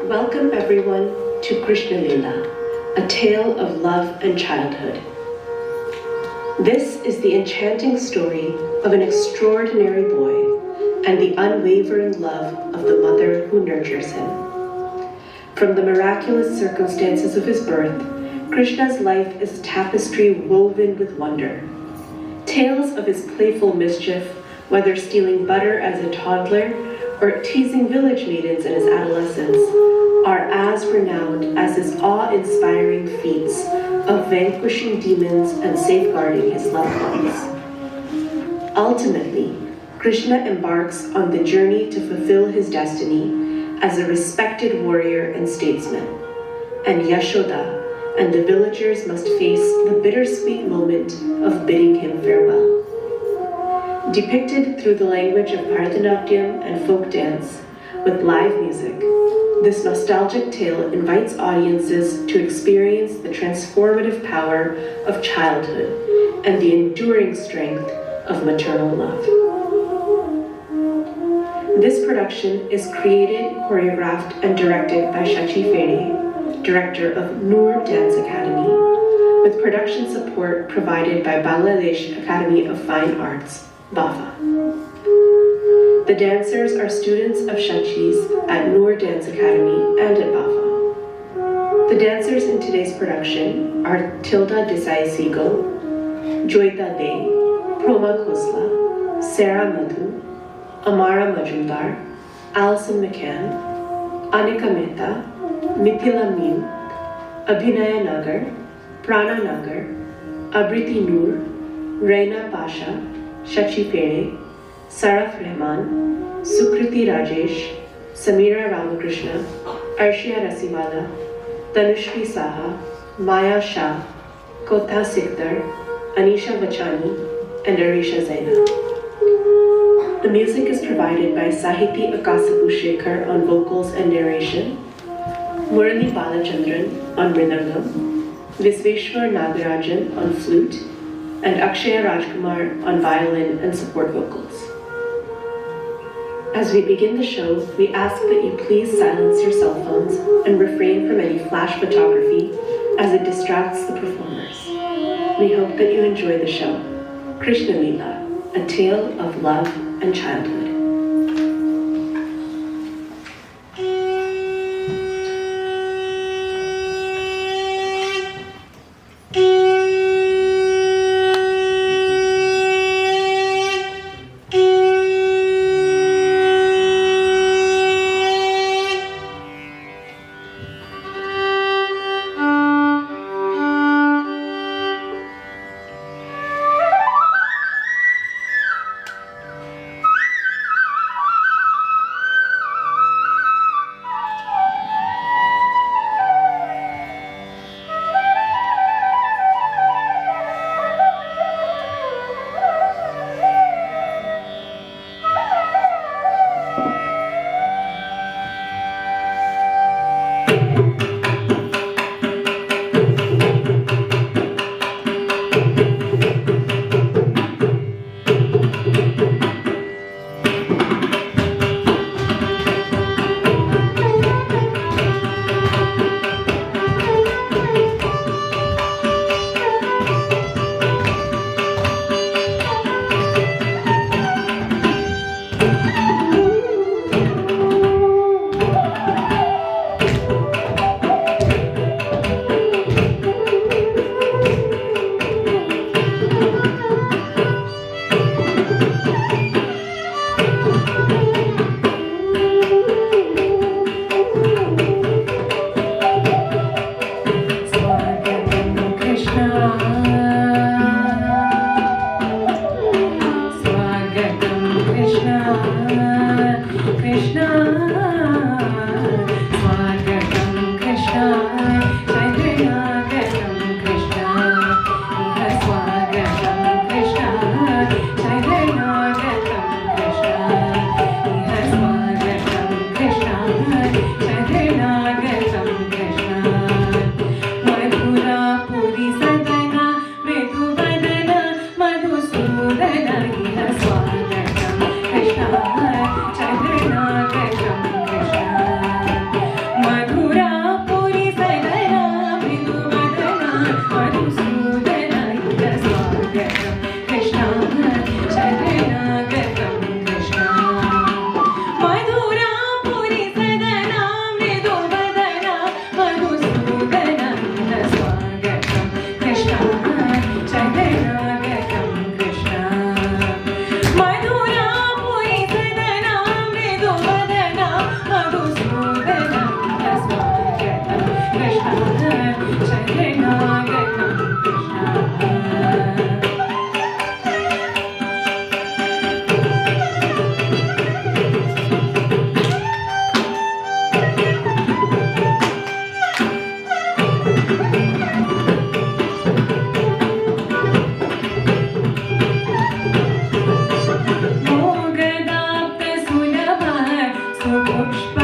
Welcome everyone to Krishna Lila, a tale of love and childhood. This is the enchanting story of an extraordinary boy and the unwavering love of the mother who nurtures him. From the miraculous circumstances of his birth, Krishna's life is a tapestry woven with wonder. Tales of his playful mischief, whether stealing butter as a toddler or teasing village maidens in his adolescence, are as renowned as his awe-inspiring feats of vanquishing demons and safeguarding his loved ones. Ultimately, Krishna embarks on the journey to fulfill his destiny as a respected warrior and statesman, and Yashoda and the villagers must face the bittersweet moment of bidding him farewell. Depicted through the language of Bharatanatyam and folk dance, with live music, this nostalgic tale invites audiences to experience the transformative power of childhood and the enduring strength of maternal love. This production is created, choreographed, and directed by Shachi Fere, director of Noor Dance Academy, with production support provided by Bangladesh Academy of Fine Arts, BAFA. The dancers are students of Shachi's at Noor Dance Academy and at BAFA. The dancers in today's production are Tilda Desai-Siegel, Joyita Dey, Proma Khosla, Sarah Madhu, Amara Majumdar, Alison McCann, Anika Mehta, Mithila Meen, Abhinaya Nagar, Prana Nagar, Abriti Noor, Reina Pasha, Shachi Fere, Saraf Rahman, Sukriti Rajesh, Samira Ramakrishna, Arshia Rasiwala, Tanushri Saha, Maya Shah, Kotha Sikdar, Anisha Bachani, and Arisha Zaina. The music is provided by Sahiti Akasapu Shekhar on vocals and narration, Murali Balachandran on mridangam, Visveshwar Nagarajan on flute, and Akshaya Rajkumar on violin and support vocals. As we begin the show, we ask that you please silence your cell phones and refrain from any flash photography as it distracts the performers. We hope that you enjoy the show. Krishna Lila, a tale of love and childhood. coached